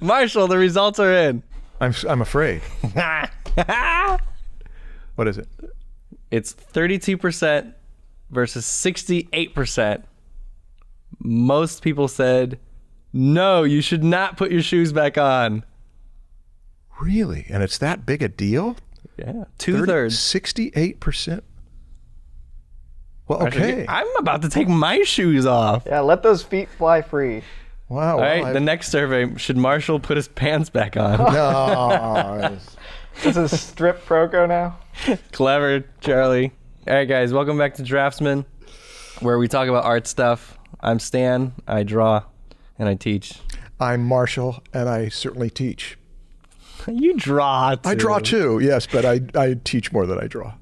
Marshall, the results are in. I'm afraid. What is it? It's 32% versus 68%. Most people said, no, you should not put your shoes back on. Really? And it's that big a deal? Yeah. 2/3. 68%. Well, okay. I'm about to take my shoes off. Yeah, let those feet fly free. Wow. All right, the next survey, should Marshall put his pants back on? No. This is strip Proko now? Clever, Charlie. All right, guys, welcome back to Draftsmen, where we talk about art stuff. I'm Stan, I draw, and I teach. I'm Marshall, and I certainly teach. You draw, too. I draw, too, yes, but I teach more than I draw.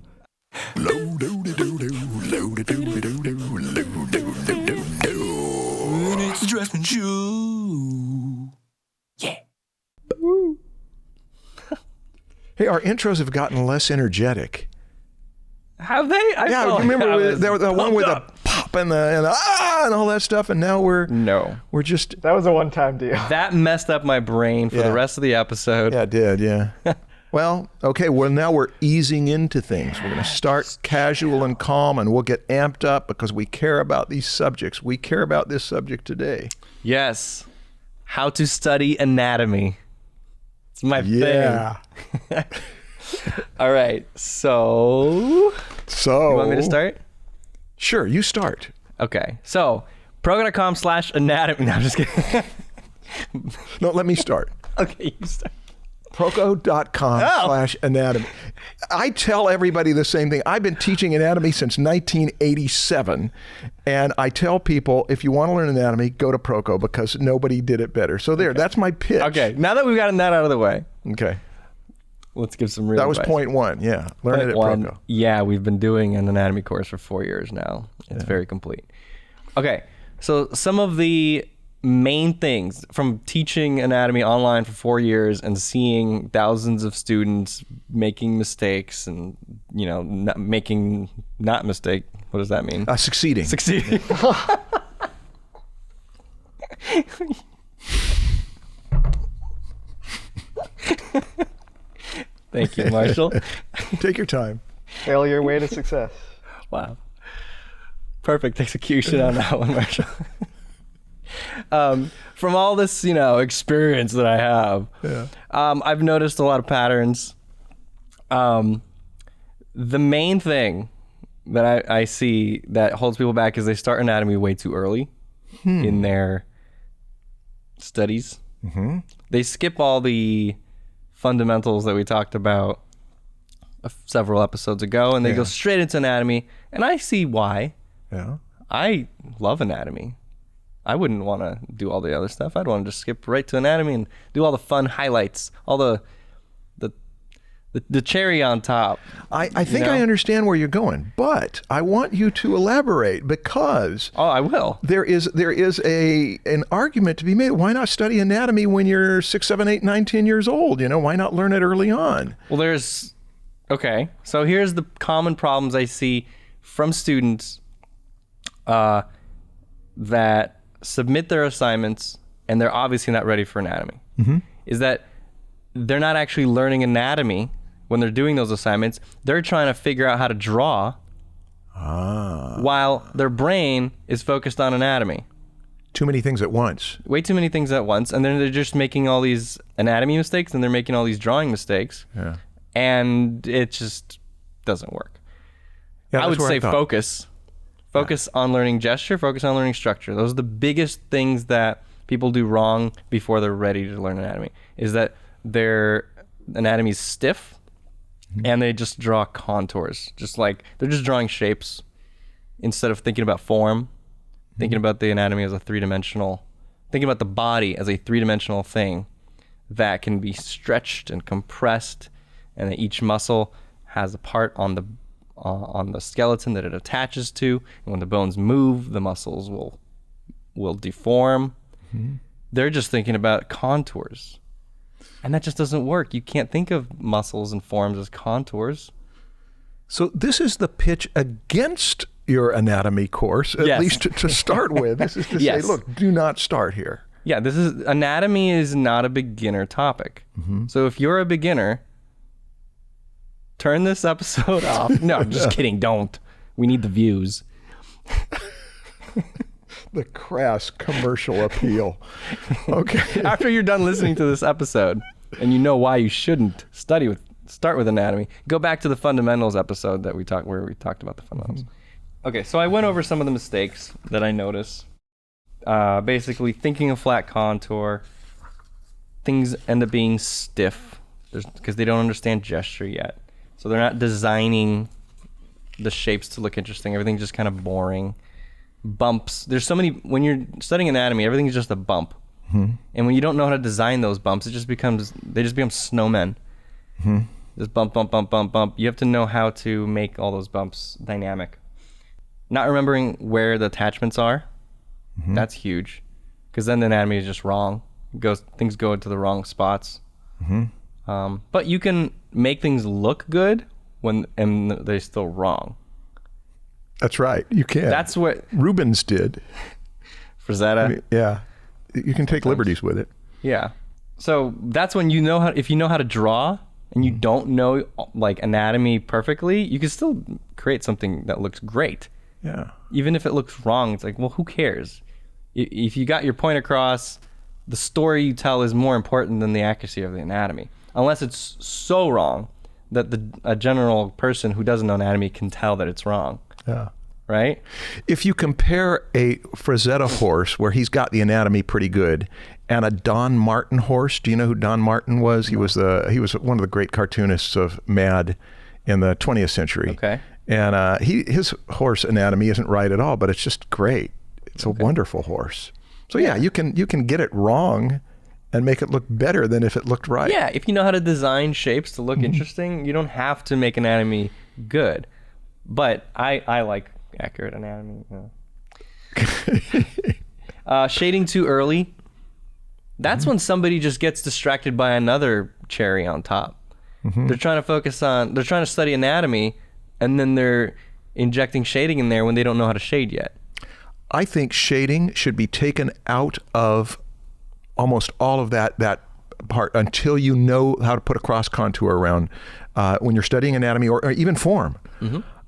It's the Draftsman Show. Yeah. Hey, our intros have gotten less energetic. Have they? Yeah, you remember the one with the pop and the and all that stuff, and now we're just... That was a one-time deal. That messed up my brain for the rest of the episode. Yeah, it did, yeah. Well, okay, well, now we're easing into things. We're going to start casual and calm, and we'll get amped up because we care about these subjects. We care about this subject today. Yes. How to study anatomy. It's my thing. Yeah. All right, so... So... You want me to start? Sure, you start. Okay, so Proko.com/anatomy. No, I'm just kidding. No, let me start. Okay, you start. Proko.com/anatomy. I tell everybody the same thing. I've been teaching anatomy since 1987, and I tell people, if you want to learn anatomy, go to Proko because nobody did it better. So there, that's my pitch. Okay, now that we've gotten that out of the way, Okay. let's give some real That was advice. point one, yeah. Learn it at Proko. Yeah, we've been doing an anatomy course for 4 years now. It's very complete. Okay, so some of the main things from teaching anatomy online for 4 years and seeing thousands of students making mistakes and, you know, not mistake. What does that mean? Succeeding. Succeeding. Thank you, Marshall. Take your time. Failure way to success. Wow. Perfect execution on that one, Marshall. From all this, experience that I have, I've noticed a lot of patterns. The main thing that I see that holds people back is they start anatomy way too early in their studies. Mm-hmm. They skip all the fundamentals that we talked about several episodes ago, and they go straight into anatomy, and I see why. Yeah. I love anatomy. I wouldn't want to do all the other stuff. I'd want to just skip right to anatomy and do all the fun highlights, all the cherry on top. I think I understand where you're going, but I want you to elaborate because I will. There is an argument to be made. Why not study anatomy when you're 6, 7, 8, 9, 10 years old? Why not learn it early on? Well, so here's the common problems I see from students that submit their assignments and they're obviously not ready for anatomy. Mm-hmm. Is that they're not actually learning anatomy when they're doing those assignments. They're trying to figure out how to draw while their brain is focused on anatomy. Too many things at once. Way too many things at once. And then they're just making all these anatomy mistakes and they're making all these drawing mistakes. Yeah. And it just doesn't work. Yeah, I would say focus. Focus on learning gesture, focus on learning structure. Those are the biggest things that people do wrong before they're ready to learn anatomy, is that their anatomy is stiff and they just draw contours. Just like they're just drawing shapes instead of thinking about form, thinking about the anatomy as thinking about the body as a three-dimensional thing that can be stretched and compressed, and that each muscle has a part on the skeleton that it attaches to, and when the bones move, the muscles will deform. Mm-hmm. They're just thinking about contours, and that just doesn't work. You can't think of muscles and forms as contours. So this is the pitch against your anatomy course, at least to start with. This is to say, look, do not start here. Yeah, anatomy is not a beginner topic. So if you're a beginner, turn this episode off. No, I'm just kidding. Don't. We need the views. The crass commercial appeal. Okay. After you're done listening to this episode and you know why you shouldn't start with anatomy, go back to the fundamentals episode where we talked about the fundamentals. Okay, so I went over some of the mistakes that I noticed. Basically, thinking of flat contour, things end up being stiff because they don't understand gesture yet. So they're not designing the shapes to look interesting. Everything's just kind of boring. Bumps. There's so many, when you're studying anatomy, everything's just a bump. And when you don't know how to design those bumps, they just become snowmen. Just bump, bump, bump, bump, bump. You have to know how to make all those bumps dynamic. Not remembering where the attachments are, that's huge. Because then the anatomy is just wrong. Things go into the wrong spots. But you can make things look good and they're still wrong. That's right. You can. That's what Rubens did. Frazetta. Yeah. You can take liberties with it. Yeah. So that's when if you know how to draw and you don't know like anatomy perfectly, you can still create something that looks great. Yeah. Even if it looks wrong, it's like, well, who cares? If you got your point across, the story you tell is more important than the accuracy of the anatomy. Unless it's so wrong that a general person who doesn't know anatomy can tell that it's wrong. Yeah. Right? If you compare a Frazetta horse where he's got the anatomy pretty good and a Don Martin horse, do you know who Don Martin was? He was one of the great cartoonists of Mad in the 20th century. Okay. And his horse anatomy isn't right at all, but it's just great. It's a wonderful horse. So yeah, you can get it wrong and make it look better than if it looked right. Yeah, if you know how to design shapes to look interesting, you don't have to make anatomy good. But I like accurate anatomy. Shading too early. That's when somebody just gets distracted by another cherry on top. They're trying to study anatomy, and then they're injecting shading in there when they don't know how to shade yet. I think shading should be taken out of almost all of that part until you know how to put a cross contour around when you're studying anatomy or even form.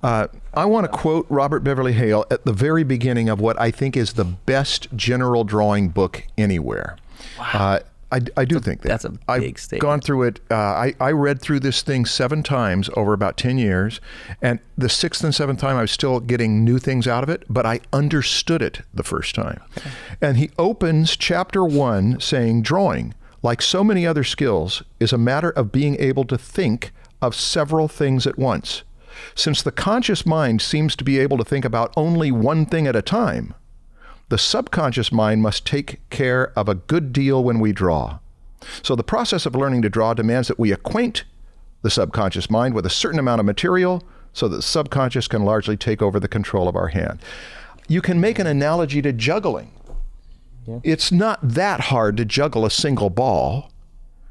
I want to quote Robert Beverly Hale at the very beginning of what I think is the best general drawing book anywhere. Wow. I do think that. That's a big statement. I've gone through it. I read through this thing 7 times over about 10 years. And the 6th and 7th time, I was still getting new things out of it, but I understood it the first time. Okay. And he opens chapter 1 saying, drawing, like so many other skills, is a matter of being able to think of several things at once. Since the conscious mind seems to be able to think about only one thing at a time, the subconscious mind must take care of a good deal when we draw. So the process of learning to draw demands that we acquaint the subconscious mind with a certain amount of material so that the subconscious can largely take over the control of our hand. You can make an analogy to juggling. Yeah. It's not that hard to juggle a single ball.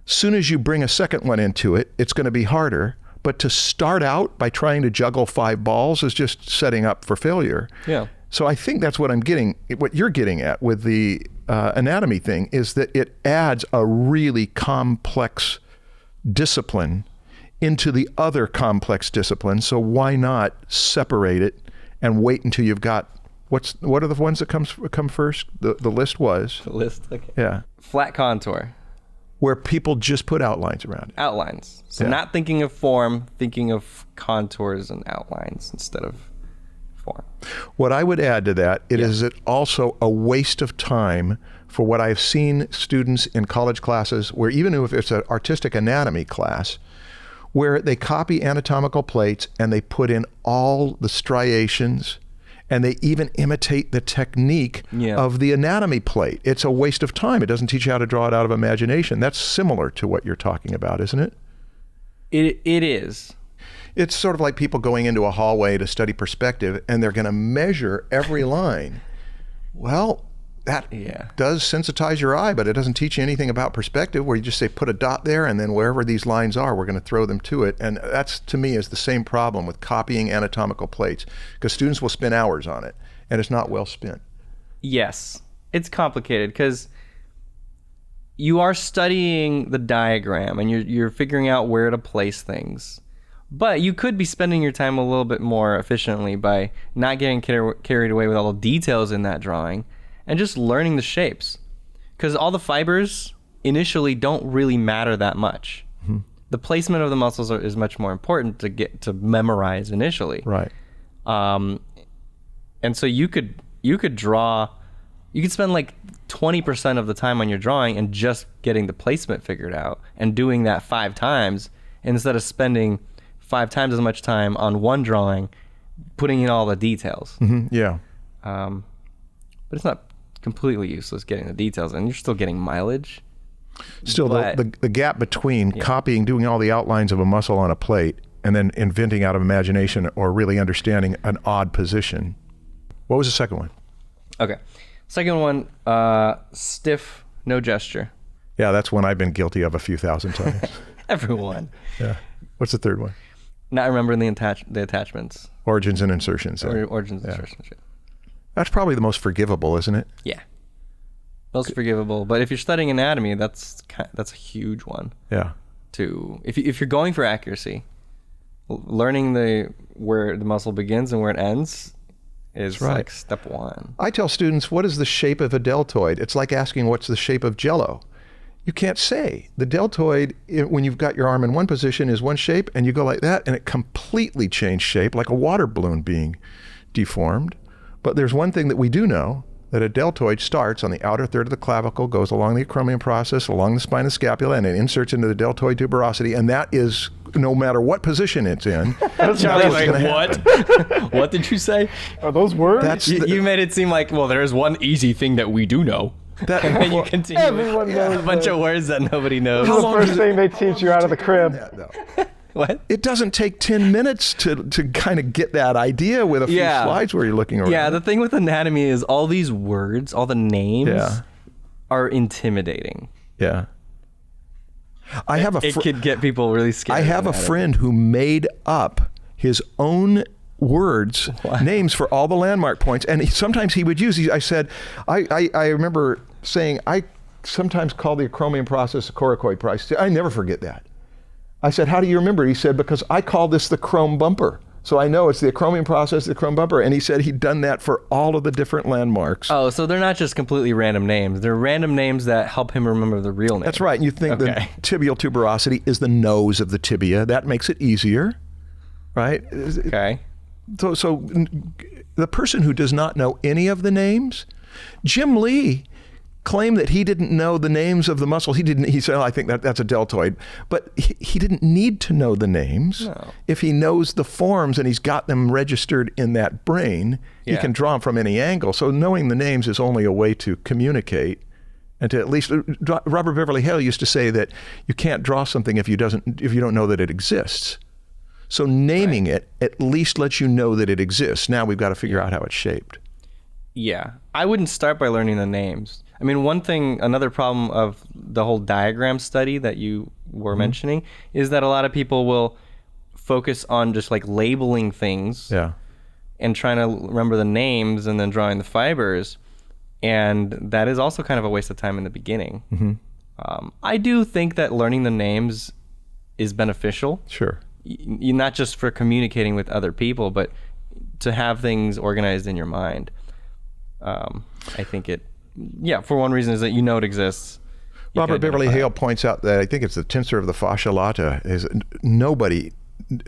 Soon as you bring a second one into it, it's going to be harder. But to start out by trying to juggle 5 balls is just setting up for failure. Yeah. So I think that's what you're getting at with the anatomy thing, is that it adds a really complex discipline into the other complex disciplines. So why not separate it and wait until you've got, what are the ones that come first? The list was? The list, okay. Yeah. Flat contour. Where people just put outlines around it. Outlines. So not thinking of form, thinking of contours and outlines instead of form. What I would add to that, is it also a waste of time for what I've seen students in college classes where, even if it's an artistic anatomy class, where they copy anatomical plates and they put in all the striations and they even imitate the technique of the anatomy plate. It's a waste of time. It doesn't teach you how to draw it out of imagination. That's similar to what you're talking about, isn't it? It is. It's sort of like people going into a hallway to study perspective and they're going to measure every line. Well, that does sensitize your eye, but it doesn't teach you anything about perspective, where you just say put a dot there and then wherever these lines are, we're going to throw them to it. And that's, to me, is the same problem with copying anatomical plates, because students will spend hours on it and it's not well spent. Yes. It's complicated because you are studying the diagram and you're figuring out where to place things. But you could be spending your time a little bit more efficiently by not getting carried away with all the details in that drawing and just learning the shapes. Because all the fibers initially don't really matter that much. Mm-hmm. The placement of the muscles is much more important to get to memorize initially. Right. And so you could spend like 20% of the time on your drawing and just getting the placement figured out and doing that 5 times instead of spending 5 times as much time on one drawing, putting in all the details. Mm-hmm. Yeah. But it's not completely useless getting the details, and you're still getting mileage. Still, the gap between copying, doing all the outlines of a muscle on a plate, and then inventing out of imagination or really understanding an odd position. What was the second one? Okay. Second one, stiff, no gesture. Yeah, that's one I've been guilty of a few thousand times. Everyone. Yeah. What's the third one? Not remembering the attachments. Origins and insertions. Origins and insertions. Yeah. That's probably the most forgivable, isn't it? Yeah. Most forgivable. But if you're studying anatomy, that's a huge one. Yeah. If you're going for accuracy, learning where the muscle begins and where it ends is like step 1. I tell students, what is the shape of a deltoid? It's like asking what's the shape of Jell-O. You can't say. The deltoid, when you've got your arm in one position, is one shape, and you go like that, and it completely changed shape, like a water balloon being deformed. But there's one thing that we do know, that a deltoid starts on the outer third of the clavicle, goes along the acromion process, along the spine of the scapula, and it inserts into the deltoid tuberosity, and that is, no matter what position it's in. Charlie's like, what? What did you say? Are those words? You made it seem like, well, there is one easy thing that we do know. And then you continue everyone knows a bunch of words that nobody knows. This is the first thing they teach you out of the crib. What? It doesn't take 10 minutes to kind of get that idea with a few slides where you're looking around. Yeah, the thing with anatomy is all these words, all the names are intimidating. Yeah. It could get people really scared. I have a friend who made up his own words, names for all the landmark points, and sometimes he would use these. I said, I remember saying, I sometimes call the acromion process the coracoid process. I never forget that. I said, how do you remember? He said, because I call this the chrome bumper. So I know it's the acromion process, the chrome bumper. And he said he'd done that for all of the different landmarks. Oh, so they're not just completely random names. They're random names that help him remember the real name. That's right. And you think the tibial tuberosity is the nose of the tibia. That makes it easier, right? Okay. So the person who does not know any of the names, Jim Lee claimed that he didn't know the names of the muscles. He said, I think that's a deltoid. But he didn't need to know the names. No. If he knows the forms and he's got them registered in that brain, he can draw them from any angle. So knowing the names is only a way to communicate and to at least, Robert Beverly Hale used to say that you can't draw something if you don't know that it exists. So naming it at least lets you know that it exists. Now we've got to figure out how it's shaped. Yeah. I wouldn't start by learning the names. I mean, another problem of the whole diagram study that you were mentioning is that a lot of people will focus on just like labeling things and trying to remember the names and then drawing the fibers. And that is also kind of a waste of time in the beginning. Mm-hmm. I do think that learning the names is beneficial. Sure. Not just for communicating with other people, but to have things organized in your mind. I think for one reason is that you know it exists. Robert Beverly Hale points out that I think it's the tensor of the fascia lata. Is nobody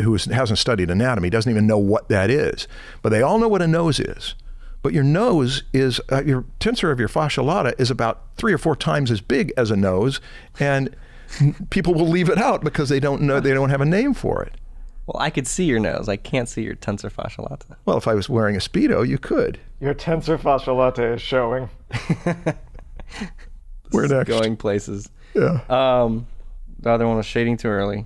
who hasn't studied anatomy doesn't even know what that is, but they all know what a nose is. But your nose is your tensor of your fascia lata is about 3 or 4 times as big as a nose, and people will leave it out because they don't know, they don't have a name for it. Well, I could see your nose. I can't see your tensor fascia lata. Well, if I was wearing a Speedo, you could. Your tensor fascia lata is showing. We're next. Going places. Yeah. The other one was shading too early.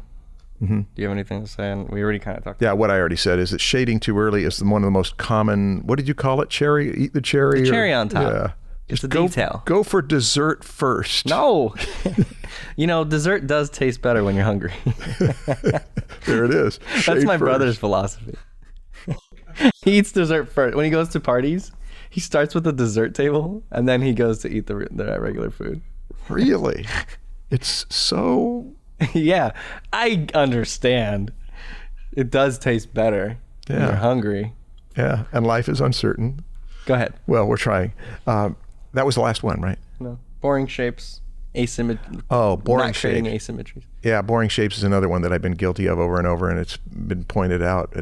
Mm-hmm. Do you have anything to say? And we already kind of talked about what I already said is that shading too early is one of the most common, what did you call it? Cherry? Eat the cherry? The cherry on top. Yeah. It's a detail. Go for dessert first. No. Dessert does taste better when you're hungry. There it is. That's my brother's philosophy. He eats dessert first. When he goes to parties, he starts with the dessert table, and then he goes to eat the regular food. Really? It's so... Yeah, I understand. It does taste better when Yeah. you're hungry. Yeah, and life is uncertain. Go ahead. Well, we're trying. That was the last one, right? No. Boring shapes, asymmetry. Oh, boring Not creating shapes. asymmetries. Yeah, boring shapes is another one that I've been guilty of over and over, and it's been pointed out.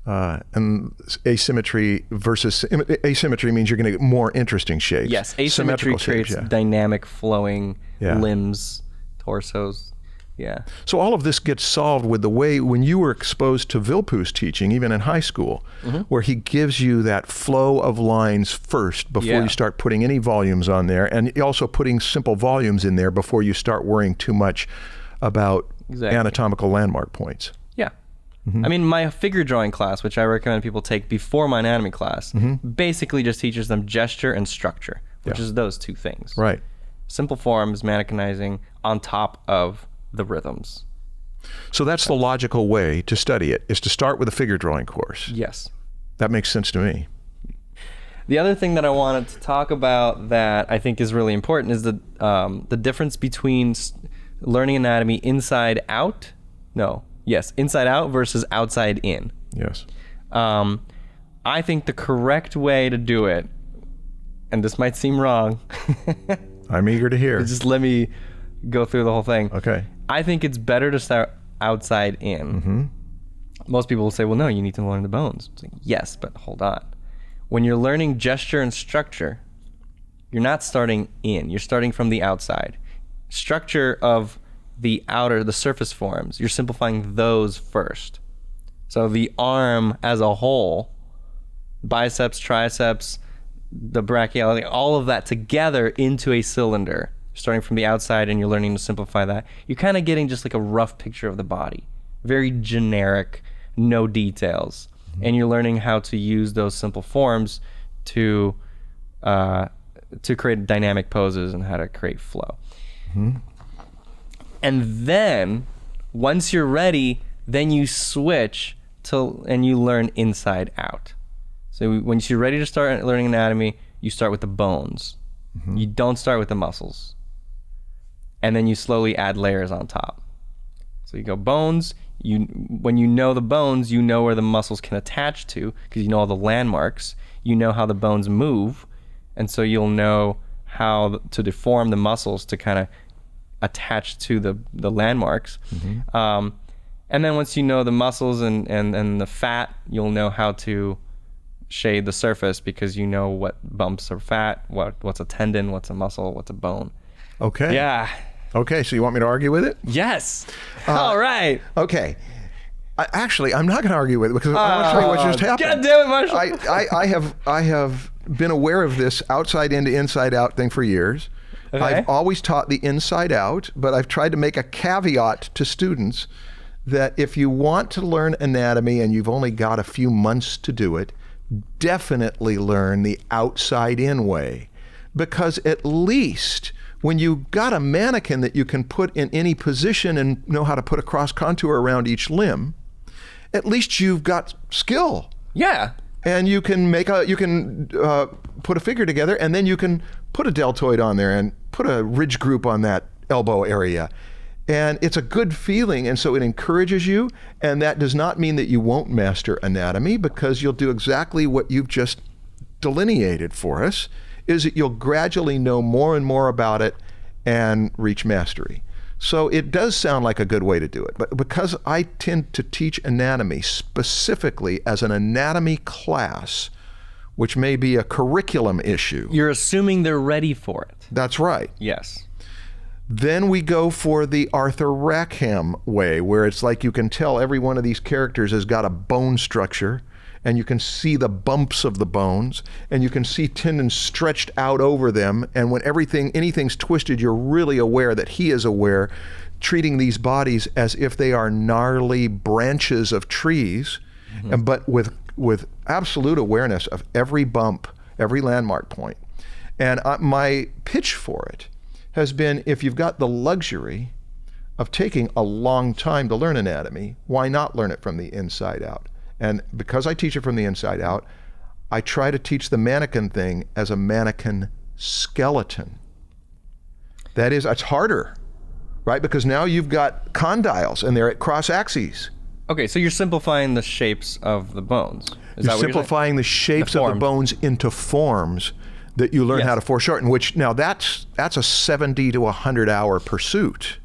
And asymmetry versus asymmetry means you're going to get more interesting shapes. Yes, asymmetry Symmetrical creates shapes, yeah. dynamic flowing Yeah. limbs, torsos. Yeah. So all of this gets solved with the way when you were exposed to Vilpu's teaching, even in high school, where he gives you that flow of lines first before Yeah. you start putting any volumes on there, and also putting simple volumes in there before you start worrying too much about Exactly. anatomical landmark points. Yeah. I mean, my figure drawing class, which I recommend people take before my anatomy class, basically just teaches them gesture and structure, which Yeah. is those two things. Right. Simple forms, mannequinizing on top of the rhythms. So that's the logical way to study it, is to start with a figure drawing course. Yes. That makes sense to me. The other thing that I wanted to talk about that I think is really important is the difference between learning anatomy inside out. Inside out versus outside in. Yes. I think the correct way to do it, and this might seem wrong, I'm eager to hear. just let me go through the whole thing. Okay. I think it's better to start outside in. Most people will say, well, no, you need to learn the bones. It's like, yes, but hold on. When you're learning gesture and structure, you're not starting in. You're starting from the outside. Structure of the surface forms, you're simplifying those first. So the arm as a whole, biceps, triceps, the brachiality, all of that together into a cylinder, starting from the outside, and you're learning to simplify that. You're kind of getting just like a rough picture of the body, very generic, no details. And you're learning how to use those simple forms to create dynamic poses and how to create flow. And then once you're ready, then you switch and you learn inside out. So when you're ready to start learning anatomy, you start with the bones. You don't start with the muscles. And then you slowly add layers on top. So you go bones. When you know the bones, you know where the muscles can attach to, because you know all the landmarks. You know how the bones move, and so you'll know how to deform the muscles to kind of attach to the landmarks. And then once you know the muscles and the fat, you'll know how to shade the surface, because you know what bumps are fat, what's a tendon, what's a muscle, what's a bone. Okay. Yeah. Okay, so you want me to argue with it? Yes. All right. Okay. I'm not going to argue with it, because I want to tell you what just happened. God damn it, Marshall. I have been aware of this outside in to inside out thing for years. Okay. I've always taught the inside out, but I've tried to make a caveat to students that if you want to learn anatomy and you've only got a few months to do it, definitely learn the outside in way, because at least when you got a mannequin that you can put in any position and know how to put a cross contour around each limb, at least you've got skill. Yeah. And you can put a figure together, and then you can put a deltoid on there and put a ridge group on that elbow area. And it's a good feeling, and so it encourages you, and that does not mean that you won't master anatomy, because you'll do exactly what you've just delineated for us, is that you'll gradually know more and more about it and reach mastery. So it does sound like a good way to do it, but because I tend to teach anatomy specifically as an anatomy class, which may be a curriculum issue. You're assuming they're ready for it. That's right. Yes. Then we go for the Arthur Rackham way, where it's like you can tell every one of these characters has got a bone structure, and you can see the bumps of the bones, and you can see tendons stretched out over them, and when anything's twisted, you're really aware that he is aware, treating these bodies as if they are gnarly branches of trees, but with absolute awareness of every bump, every landmark point. And my pitch for it has been, if you've got the luxury of taking a long time to learn anatomy, why not learn it from the inside out? And because I teach it from the inside out, I try to teach the mannequin thing as a mannequin skeleton. It's harder, right? Because now you've got condyles and they're at cross axes. Okay, so you're simplifying the shapes of the bones. Is that You're what you're saying? simplifying the shapes of the forms. bones into forms that you learn Yes. how to foreshorten, which now that's a 70 to 100 hour pursuit,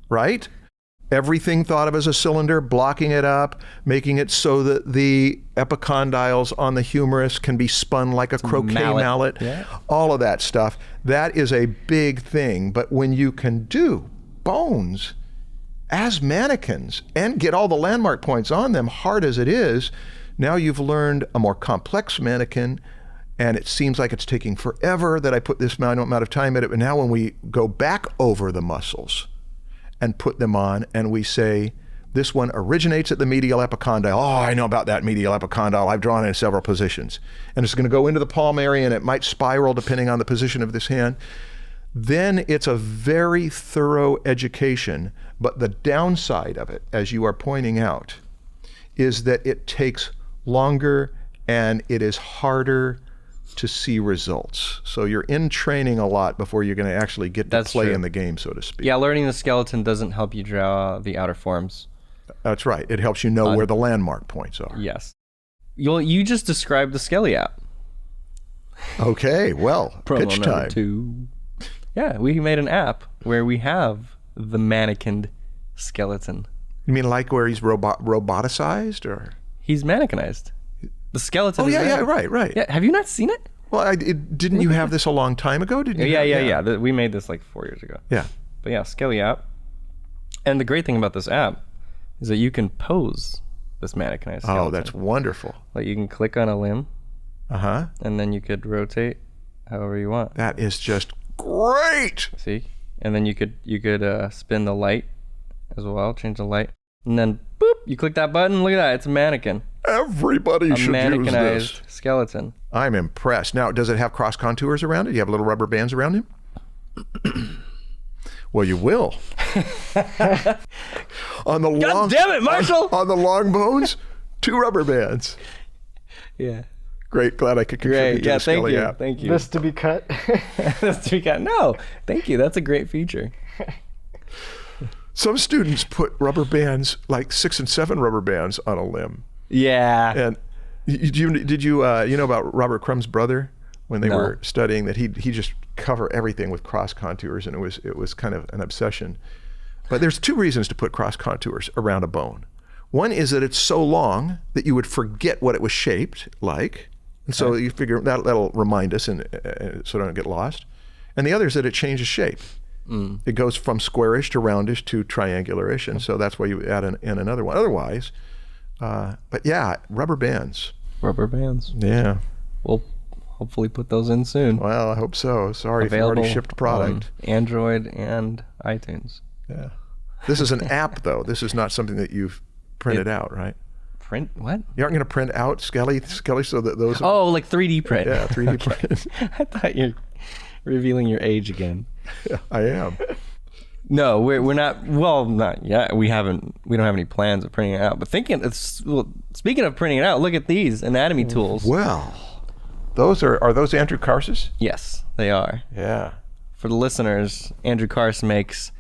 right? Everything thought of as a cylinder, blocking it up, making it so that the epicondyles on the humerus can be spun like a croquet mallet. Yeah. All of that stuff. That is a big thing. But when you can do bones as mannequins and get all the landmark points on them, hard as it is, now you've learned a more complex mannequin, and it seems like it's taking forever that I put this amount of time in it. But now when we go back over the muscles and put them on, and we say, this one originates at the medial epicondyle. Oh, I know about that medial epicondyle. I've drawn it in several positions. And it's going to go into the palm area, and it might spiral depending on the position of this hand. Then it's a very thorough education. But the downside of it, as you are pointing out, is that it takes longer and it is harder to see results. So you're in training a lot before you're going to actually get to That's play true. in the game, so to speak. Yeah, learning the skeleton doesn't help you draw the outer forms. That's right. It helps you know where the landmark points are. Yes. You just described the Skelly App. Okay, well, Promo pitch number time. 2. Yeah, we made an app where we have the mannequined skeleton. You mean like where he's roboticized, or? He's mannequinized. The skeleton. Oh is yeah, mannequin. right. Yeah, have you not seen it? Well, didn't you have this a long time ago? Didn't you? Yeah. We made this like 4 years ago. Yeah. But yeah, Skelly App. And the great thing about this app is that you can pose this mannequinized skeleton. Oh, that's wonderful. Like you can click on a limb, Uh-huh. and then you could rotate however you want. That is just great. See? And then you could spin the light as well, change the light. And then boop, you click that button, look at that, it's a mannequin. Everybody A should use mannequinized this. skeleton. I'm impressed. Now, does it have cross contours around it? Do you have little rubber bands around him? Well, you will. On the God damn it, Marshall! On the long bones, 2 rubber bands. Yeah. Great. Glad I could contribute Great. to Yeah, the Skelly thank you. app. Thank you. This to be cut. No, thank you. That's a great feature. Some students put rubber bands, like 6 and 7 rubber bands, on a limb. Yeah. And did you know about Robert Crumb's brother when they No. were studying that he just cover everything with cross contours, and it was kind of an obsession. But there's 2 reasons to put cross contours around a bone. One is that it's so long that you would forget what it was shaped like, and so you figure that'll remind us and so don't get lost. And the other is that it changes shape. It goes from squarish to roundish to triangularish, and so that's why you add in another one. Otherwise, but yeah, rubber bands. Rubber bands. Yeah. We'll hopefully put those in soon. Well, I hope so. Sorry if you Available already shipped product. on Android and iTunes. Yeah. This is an app, though. This is not something that you've printed out, right? Print what? You aren't going to print out Skelly, so that those. Oh, like 3D print. Yeah, 3D print. I thought you're revealing your age again. Yeah, I am. No, we're not. Well, not yet. We don't have any plans of printing it out. But speaking of printing it out, look at these anatomy tools. Well, those are those Andrew Carse's? Yes, they are. Yeah. For the listeners, Andrew Carse makes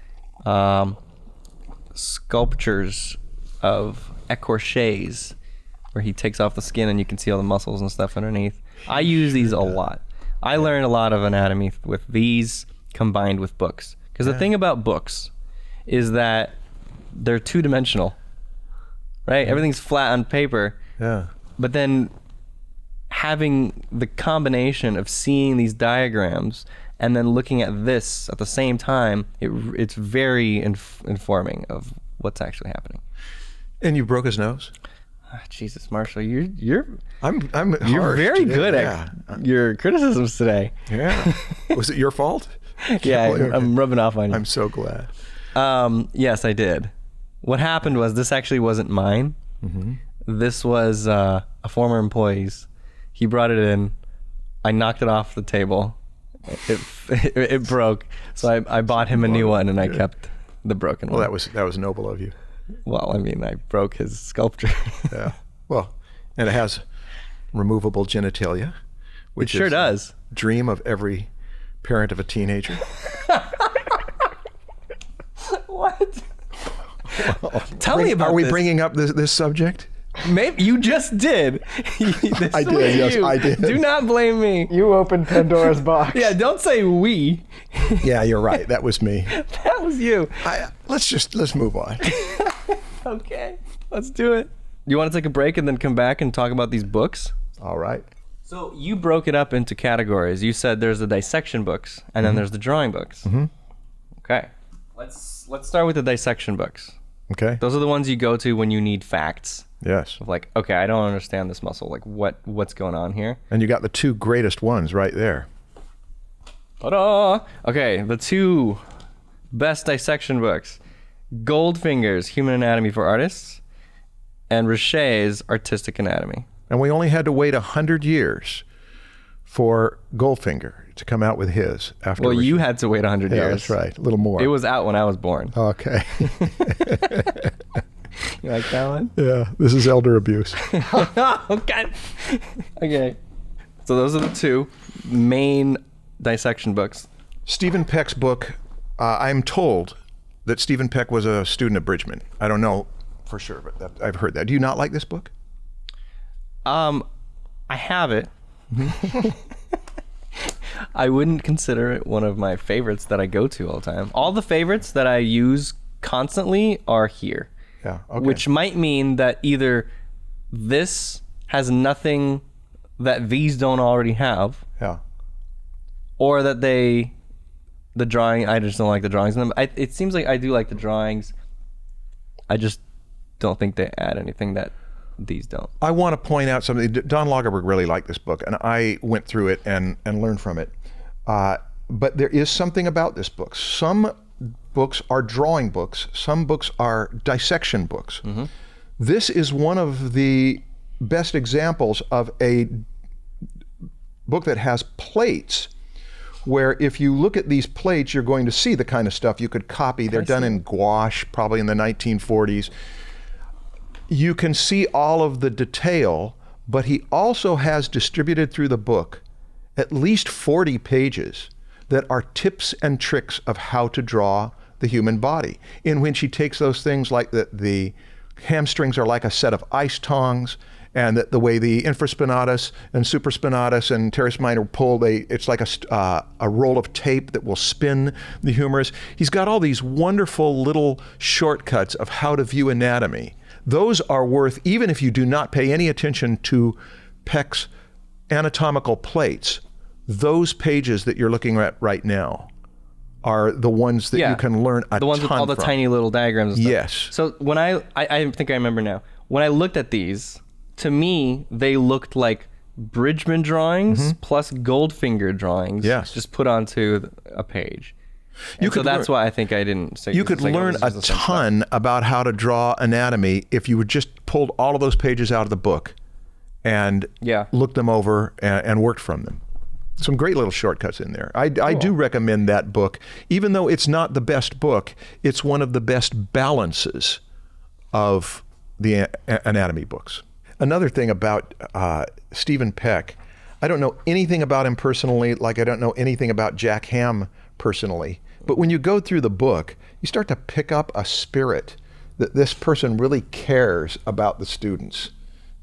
sculptures of écorchés, where he takes off the skin and you can see all the muscles and stuff underneath. I use these a lot. I learn a lot of anatomy with these combined with books. Because the thing about books is that they're 2-dimensional, right? Everything's flat on paper. Yeah. But then having the combination of seeing these diagrams and then looking at this at the same time, it's very informing of what's actually happening. And you broke his nose? Jesus, Marshall, you're I'm you're harsh very today. good Yeah. at your criticisms today. Yeah. Was it your fault? Yeah, believe I'm rubbing off on you. I'm so glad. Yes, I did. What happened was this actually wasn't mine. Mm-hmm. This was a former employee's. He brought it in. I knocked it off the table. It broke. So I bought him a new one, and I kept the broken Well, one. that was noble of you. Well, I mean, I broke his sculpture. Yeah. Well, and it has removable genitalia, which It sure is does. dream of every parent of a teenager. What? Tell me about Are we this. bringing up this subject? Maybe you just did. This I did, was yes, you. I did. Do not blame me. You opened Pandora's box. Yeah, don't say we. Yeah, you're right. That was me. That was you. Let's move on. Okay, let's do it. You want to take a break and then come back and talk about these books? All right. So you broke it up into categories. You said there's the dissection books and then there's the drawing books. Okay. Let's start with the dissection books. Okay. Those are the ones you go to when you need facts. Yes. Of like, okay, I don't understand this muscle. Like, what's going on here? And you got the two greatest ones right there. Ta-da! Okay, the two best dissection books. Goldfinger's Human Anatomy for Artists and Richet's Artistic Anatomy. And we only had to wait 100 years for Goldfinger to come out with his. After Well, you had to wait 100 Yeah, years. that's right. A little more. It was out when I was born. Okay. You like that one? Yeah, this is elder abuse. Oh, God. Okay. So those are the two main dissection books. Stephen Peck's book, I'm told that Stephen Peck was a student at Bridgman. I don't know for sure, but I've heard that. Do you not like this book? I have it. I wouldn't consider it one of my favorites that I go to all the time. All the favorites that I use constantly are here. Yeah, okay. Which might mean that either this has nothing that these don't already have, Yeah. or that the drawing, I just don't like the drawings in them. It seems like I do like the drawings. I just don't think they add anything that these don't. I want to point out something. Don Lagerberg really liked this book, and I went through it and learned from it. But there is something about this book. Some books are drawing books. Some books are dissection books. This is one of the best examples of a book that has plates, where if you look at these plates, you're going to see the kind of stuff you could copy. They're done in gouache, probably in the 1940s. You can see all of the detail, but he also has distributed through the book at least 40 pages that are tips and tricks of how to draw the human body, in which he takes those things like that the hamstrings are like a set of ice tongs, and that the way the infraspinatus and supraspinatus and teres minor pull, it's like a roll of tape that will spin the humerus. He's got all these wonderful little shortcuts of how to view anatomy. Those are worth, even if you do not pay any attention to Peck's anatomical plates, those pages that you're looking at right now are the ones that you can learn a ton from. The ones with all the tiny little diagrams and stuff. Yes. So when I think I remember now, when I looked at these, to me, they looked like Bridgman drawings plus Goldfinger drawings just put onto a page. So that's why I think I didn't say you could learn a ton about how to draw anatomy if you would just pulled all of those pages out of the book and looked them over and worked from them. Some great little shortcuts in there. I do recommend that book. Even though it's not the best book, it's one of the best balances of the anatomy books. Another thing about Stephen Peck, I don't know anything about him personally, like I don't know anything about Jack Ham personally. But when you go through the book, you start to pick up a spirit that this person really cares about the students.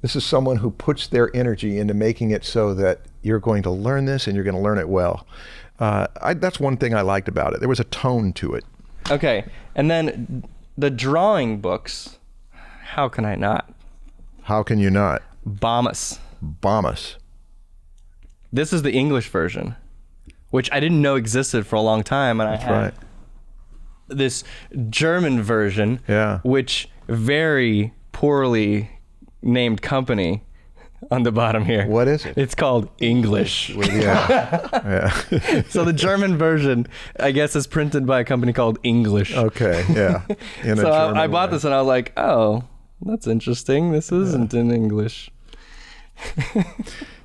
This is someone who puts their energy into making it so that you're going to learn this and you're going to learn it well. That's one thing I liked about it. There was a tone to it. Okay, and then the drawing books, how can I not? How can you not? Bombus. Bombus. This is the English version, which I didn't know existed for a long time, and I had this German version, which very poorly named company on the bottom here. What is it? It's called English. So the German version, I guess, is printed by a company called English. Okay, yeah. So I bought this and I was like, oh, that's interesting. This isn't in English.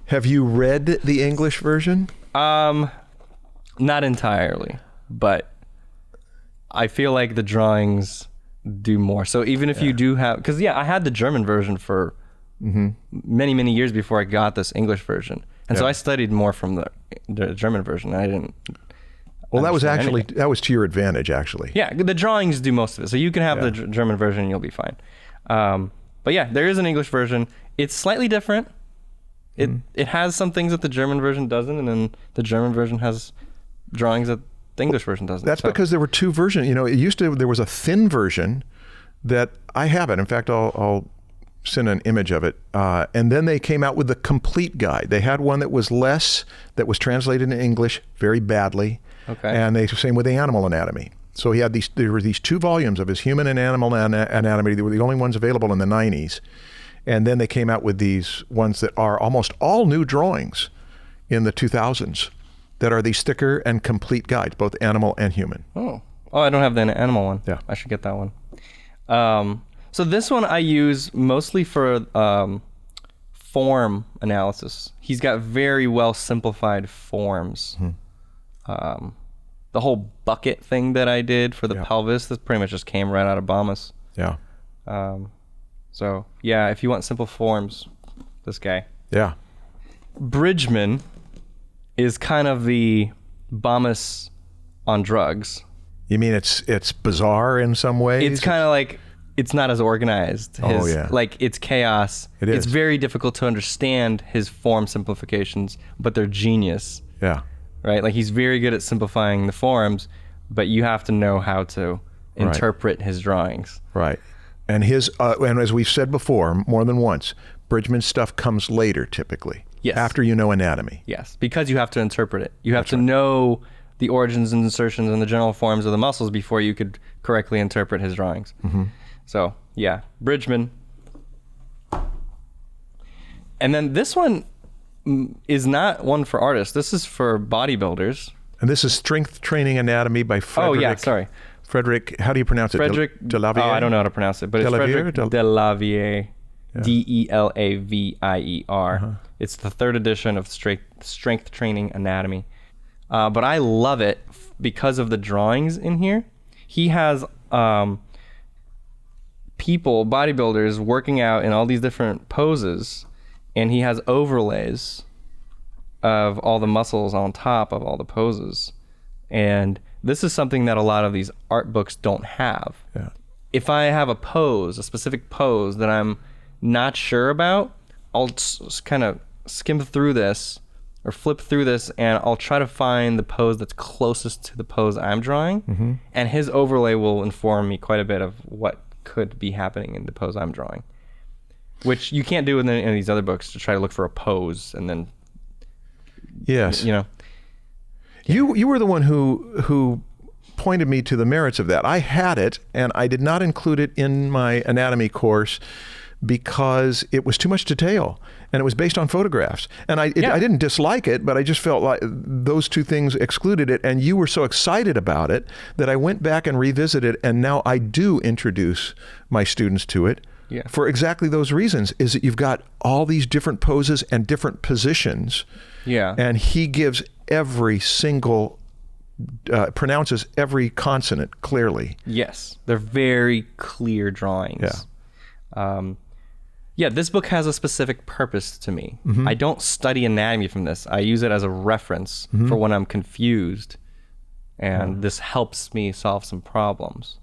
Have you read the English version? Not entirely, but I feel like the drawings do more. So even if you do have, because I had the German version for many, many years before I got this English version. And so I studied more from the German version. Well, that was understand actually anything. that was to your advantage, actually. Yeah, the drawings do most of it. So you can have Yeah. the German version and you'll be fine. But yeah, there is an English version. It's slightly different. It has some things that the German version doesn't, and then the German version has drawings that the English version doesn't. That's So- because there were two versions. You know, there was a thin version that I have it. In fact, I'll send an image of it. And then they came out with the complete guide. They had one that was less, that was translated in English very badly. Okay. And they same with the animal anatomy. So there were these two volumes of his human and animal anatomy. They were the only ones available in the 90s. And then they came out with these ones that are almost all new drawings in the 2000s that are these thicker and complete guides, both animal and human. Oh, I don't have the animal one. Yeah. I should get that one. So this one I use mostly for form analysis. He's got very well simplified forms. The whole bucket thing that I did for the pelvis, that pretty much just came right out of Bomas. Yeah. So yeah, if you want simple forms, this guy. Yeah. Bridgman is kind of the Bomas on drugs. You mean it's bizarre in some ways? It's kind of like, it's not as organized. Oh, yeah. Like, it's chaos. It is. It's very difficult to understand his form simplifications, but they're genius, Yeah. right? Like, he's very good at simplifying the forms, but you have to know how to interpret his drawings. Right. And and as we've said before, more than once, Bridgman's stuff comes later typically. Yes. After you know anatomy. Yes, because you have to interpret it. You have to know the origins and insertions and the general forms of the muscles before you could correctly interpret his drawings. So, yeah, Bridgman. And then this one is not one for artists. This is for bodybuilders. And this is Strength Training Anatomy by Frederick. Oh, yeah, sorry. Frederick, how do you pronounce it? Frederick Delavier? Oh, I don't know how to pronounce it, but it's Delavier? Frederick Delavier. Delavier. It's the third edition of Strength Training Anatomy. But I love it because of the drawings in here. He has people, bodybuilders, working out in all these different poses, and he has overlays of all the muscles on top of all the poses. And this is something that a lot of these art books don't have. Yeah. If I have a pose, a specific pose that I'm not sure about, I'll kind of skim through this or flip through this, and I'll try to find the pose that's closest to the pose I'm drawing. And his overlay will inform me quite a bit of what could be happening in the pose I'm drawing, which you can't do in any of these other books, to try to look for a pose and then, Yes. you know. You were the one who pointed me to the merits of that. I had it, and I did not include it in my anatomy course because it was too much detail, and it was based on photographs. And I didn't dislike it, but I just felt like those two things excluded it, and you were so excited about it that I went back and revisited, and now I do introduce my students to it. Yeah. For exactly those reasons, is that you've got all these different poses and different positions. Yeah. And he gives every single, pronounces every consonant clearly. Yes, they're very clear drawings. Yeah, this book has a specific purpose to me. I don't study anatomy from this. I use it as a reference for when I'm confused, and this helps me solve some problems.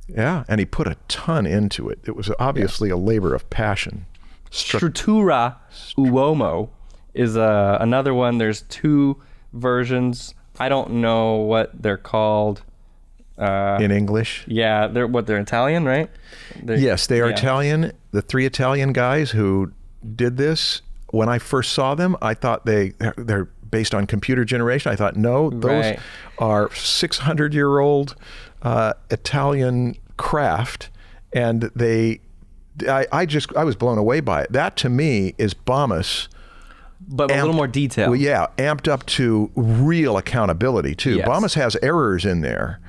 Yeah, and he put a ton into it. It was obviously a labor of passion. Struttura Uomo is another one. There's two versions. I don't know what they're called. In English? Yeah, they're Italian, right? Yes, they are yeah. Italian. The three Italian guys who did this, when I first saw them, I thought they're based on computer generation. I thought, no, those are 600-year-old Italian craft, and I was blown away by it. That to me is Bomas, but a little more detail. Well, yeah, amped up to real accountability too. Yes. Bomas has errors in there,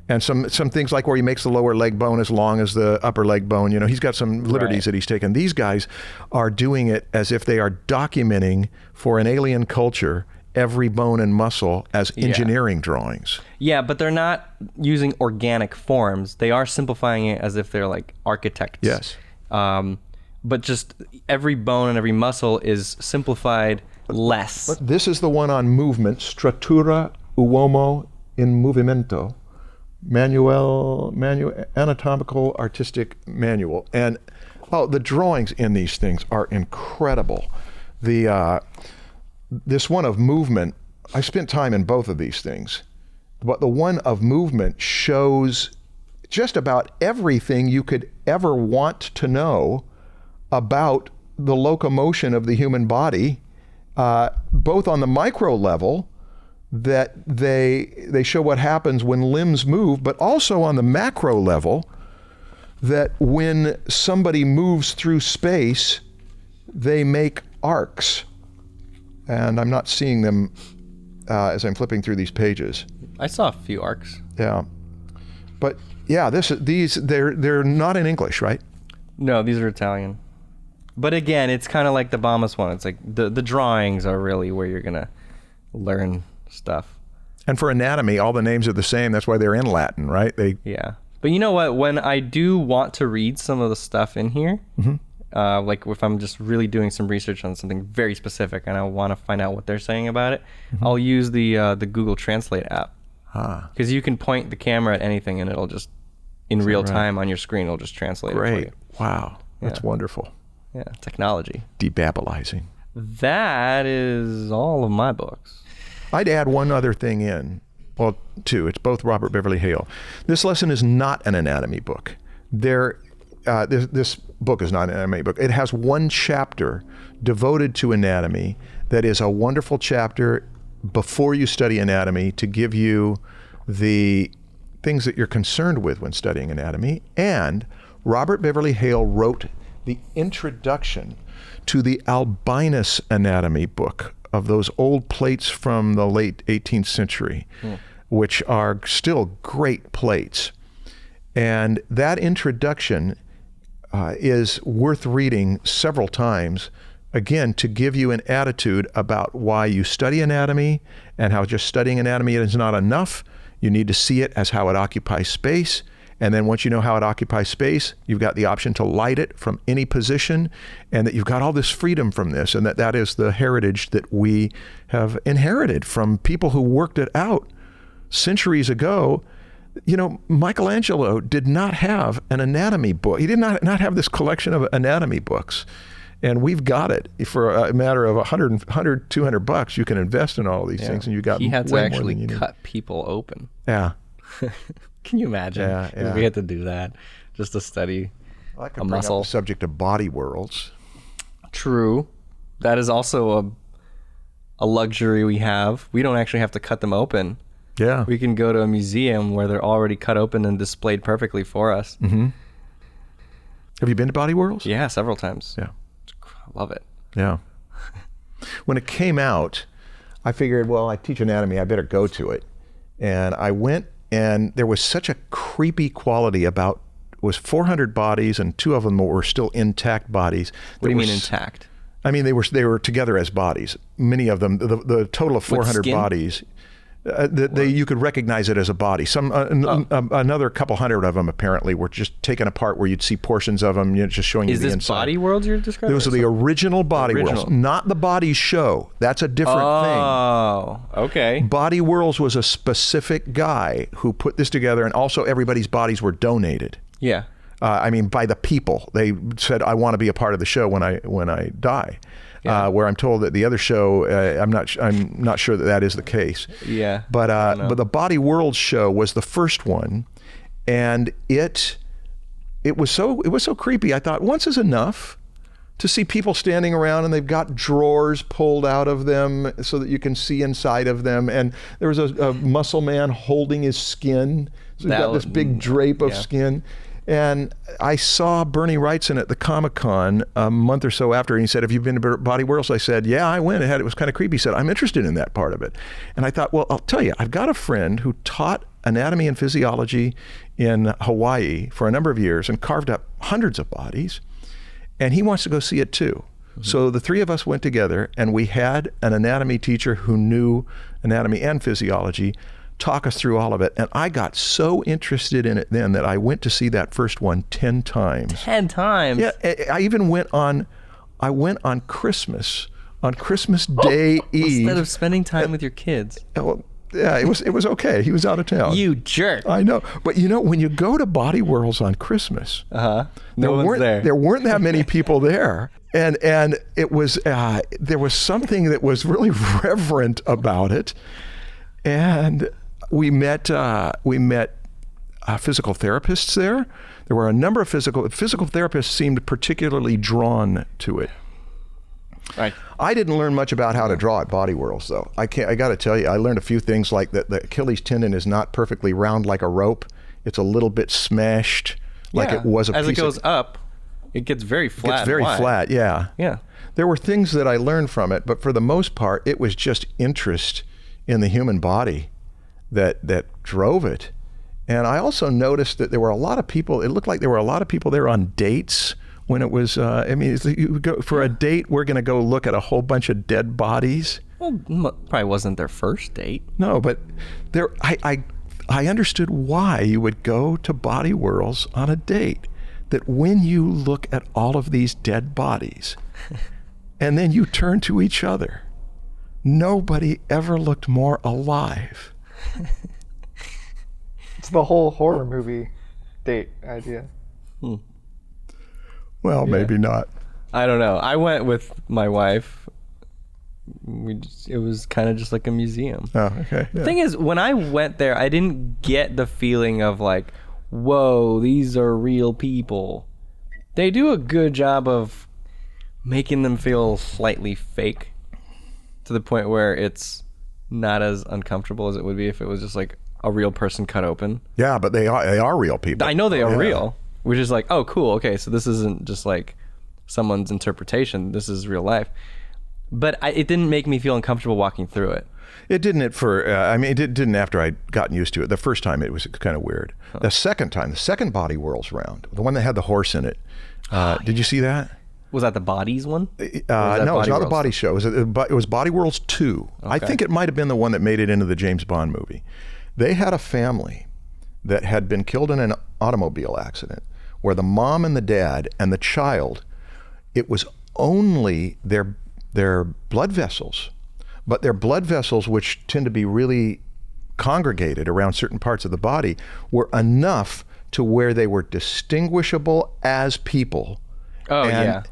and some things like where he makes the lower leg bone as long as the upper leg bone. You know, he's got some liberties that he's taken. These guys are doing it as if they are documenting for an alien culture every bone and muscle as engineering drawings. Yeah, but they're not using organic forms. They are simplifying it as if they're like architects. Yes. But just every bone and every muscle is simplified less. But this is the one on movement, Struttura Uomo in movimento, anatomical artistic manual. And the drawings in these things are incredible. This one of movement, I spent time in both of these things, but the one of movement shows just about everything you could ever want to know about the locomotion of the human body, both on the micro level, that they show what happens when limbs move, but also on the macro level, that when somebody moves through space, they make arcs. And I'm not seeing them as I'm flipping through these pages. I saw a few arcs. Yeah, but yeah, they're not in English, right? No, these are Italian. But again, it's kind of like the Bamas one. It's like the drawings are really where you're gonna learn stuff. And for anatomy, all the names are the same. That's why they're in Latin, right? Yeah. But you know what? When I do want to read some of the stuff in here, like if I'm just really doing some research on something very specific and I want to find out what they're saying about it, I'll use the Google Translate app. Because you can point the camera at anything and it'll just, in real time on your screen, it'll just translate it for you. Wow. That's wonderful. Yeah, technology. Debabbilizing. That is all of my books. I'd add one other thing in. Well, two. It's both Robert Beverly Hale. This lesson is not an anatomy book. This book is not an anatomy book. It has one chapter devoted to anatomy that is a wonderful chapter before you study anatomy to give you the things that you're concerned with when studying anatomy. And Robert Beverly Hale wrote the introduction to the Albinus anatomy book of those old plates from the late 18th century, which are still great plates. And that introduction is worth reading several times, again, to give you an attitude about why you study anatomy and how just studying anatomy is not enough. You need to see it as how it occupies space. And then once you know how it occupies space, you've got the option to light it from any position, and that you've got all this freedom from this, and that is the heritage that we have inherited from people who worked it out centuries ago. You know, Michelangelo did not have an anatomy book. He did not have this collection of anatomy books. And we've got it for a matter of $200 you can invest in all these things, and you got he had to way more actually than you need. cut people open. Yeah. Can you imagine? Yeah. We had to do that just to study I could a bring muscle. up the subject of body worlds. True. That is also a luxury we have. We don't actually have to cut them open. Yeah. We can go to a museum where they're already cut open and displayed perfectly for us. Mm-hmm. Have you been to Body Worlds? Yeah, several times. Yeah. I love it. Yeah. When it came out, I figured, well, I teach anatomy, I better go to it. And I went, and there was such a creepy quality about, it was 400 bodies, and 2 of them were still intact bodies. What do you mean intact? I mean, they were together as bodies. Many of them, the total of 400 bodies. You could recognize it as a body. Another couple hundred of them apparently were just taken apart, where you'd see portions of them, just showing you the inside. Is this Body Worlds you're describing? Those are the original Body Worlds, not the Body Show. That's a different thing. Oh, okay. Body Worlds was a specific guy who put this together, and also everybody's bodies were donated. Yeah. I mean, by the people. They said, "I want to be a part of the show when I die." Yeah. Where I'm told that the other show, I'm not sure that is the case. Yeah. But the Body World show was the first one, and it was so creepy. I thought, once is enough to see people standing around, and they've got drawers pulled out of them so that you can see inside of them. And there was a muscle man holding his skin. So he's got this big drape of skin. And I saw Bernie Wrightson at the Comic-Con a month or so after, and he said, "Have you been to Body Worlds?" I said, "Yeah, I went. It was kind of creepy." He said, "I'm interested in that part of it." And I thought, well, I'll tell you, I've got a friend who taught anatomy and physiology in Hawaii for a number of years and carved up hundreds of bodies, and he wants to go see it too. Mm-hmm. So the 3 of us went together, and we had an anatomy teacher who knew anatomy and physiology talk us through all of it. And I got so interested in it then that I went to see that first one 10 times. 10 times? Yeah, I even went on Christmas Day Eve. Instead of spending time with your kids. Well, Yeah, it was okay. He was out of town. You jerk. I know. But when you go to Body Whirls on Christmas, No one's there. There weren't that many people there. And it was there was something that was really reverent about it. And we met physical therapists there. There were a number of physical therapists seemed particularly drawn to it. Right. I didn't learn much about how to draw at Body Whirls, though. I got to tell you, I learned a few things like that the Achilles tendon is not perfectly round like a rope. It's a little bit smashed, like it was a piece. As it goes up, it gets very flat. It's very flat, yeah. Yeah. There were things that I learned from it, but for the most part, it was just interest in the human body that drove it. And I also noticed that there were a lot of people, it looked like there were a lot of people there on dates when it was, you go for a date, we're going to go look at a whole bunch of dead bodies. Well, probably wasn't their first date. No, but I understood why you would go to Body Whirls on a date. That when you look at all of these dead bodies and then you turn to each other, nobody ever looked more alive. It's the whole horror movie date idea. Well, maybe not. I don't know. I went with my wife. It was kind of just like a museum. Oh, okay. The thing is, when I went there, I didn't get the feeling of like, whoa, these are real people. They do a good job of making them feel slightly fake to the point where it's not as uncomfortable as it would be if it was just like a real person cut open. Yeah, but they are real people. I know they are real. We're just like, oh, cool. Okay, so this isn't just like someone's interpretation. This is real life. But it didn't make me feel uncomfortable walking through it. It didn't it didn't after I'd gotten used to it. The first time it was kind of weird. The second Body Whirls round, the one that had the horse in it. Did you see that? Was that the Bodies one? No, it's not the Body Show. It was Body Whirls 2. Okay. I think it might have been the one that made it into the James Bond movie. They had a family that had been killed in an automobile accident where the mom and the dad and the child, it was only their blood vessels, but their blood vessels, which tend to be really congregated around certain parts of the body, were enough to where they were distinguishable as people. Oh, and yeah.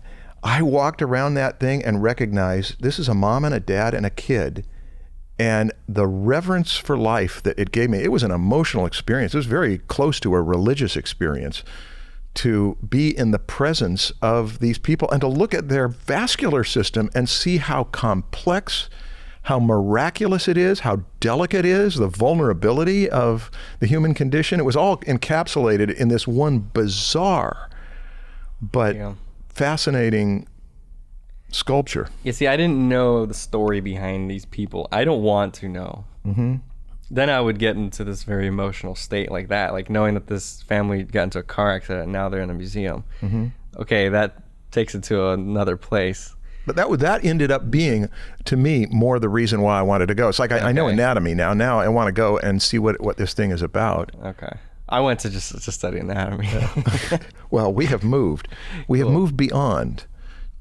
I walked around that thing and recognized this is a mom and a dad and a kid. And the reverence for life that it gave me, it was an emotional experience. It was very close to a religious experience to be in the presence of these people and to look at their vascular system and see how complex, how miraculous it is, how delicate it is, the vulnerability of the human condition. It was all encapsulated in this one bizarre but fascinating sculpture. You see, I didn't know the story behind these people. I don't want to know. Mm-hmm. Then I would get into this very emotional state like that, like knowing that this family got into a car accident and now they're in a museum. Mm-hmm. Okay, that takes it to another place. But that ended up being, to me, more the reason why I wanted to go. It's like I know anatomy now. Now I want to go and see what this thing is about. Okay. I went to just study anatomy. Well, we have moved. We have moved beyond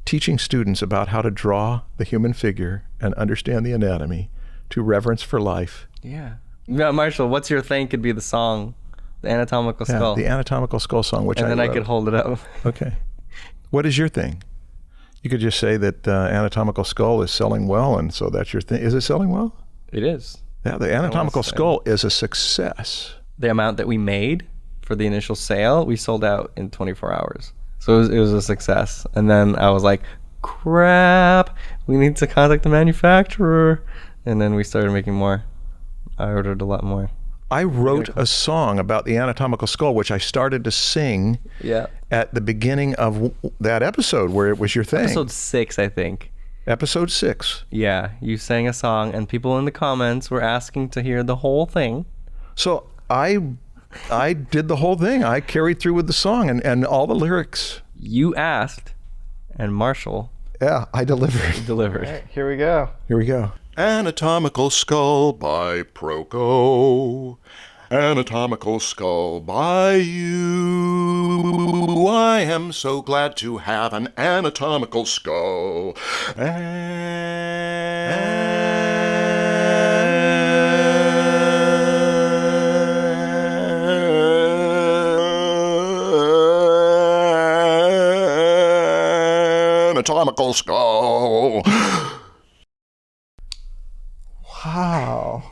teaching students about how to draw the human figure and understand the anatomy to reverence for life. Yeah. Now, Marshall, what's your thing could be the song, the Anatomical Skull? The Anatomical Skull song, which and then I could hold it up. Okay. What is your thing? You could just say that Anatomical Skull is selling well, and so that's your thing. Is it selling well? It is. Yeah, the Anatomical Skull is a success. The amount that we made for the initial sale, we sold out in 24 hours. So it was a success. And then I was like, crap, we need to contact the manufacturer. And then we started making more. I ordered a lot more. I wrote a song about the Anatomical Skull, which I started to sing at the beginning of that episode where it was your thing. Episode 6, I think. Episode 6. Yeah, you sang a song, and people in the comments were asking to hear the whole thing. So I did the whole thing. I carried through with the song and all the lyrics. You asked, and Marshall. Yeah, I delivered. Delivered. All right, here we go. Here we go. Anatomical Skull by Proko. Anatomical Skull by you. I am so glad to have an anatomical skull. Anatomical Skull. Wow.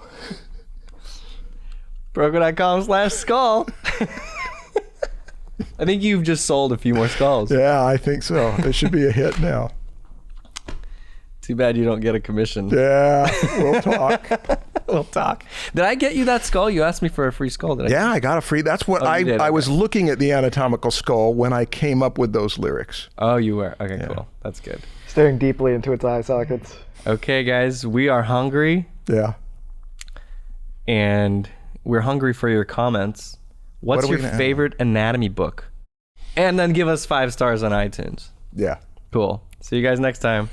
Proko.com/skull. I think you've just sold a few more skulls. Yeah, I think so. It should be a hit now. Too bad you don't get a commission. Yeah, we'll talk. We'll talk. Did I get you that skull? You asked me for a free skull. Did I? Yeah, I got a free. That's what Oh, you did, I was okay. looking at the Anatomical Skull when I came up with those lyrics. Oh, you were. Okay, cool. That's good. Staring deeply into its eye sockets. Okay, guys, we are hungry, Yeah. and we're hungry for your comments. What's What are we your gonna favorite anatomy book? And then give us 5 stars on iTunes. Yeah. Cool. See you guys next time.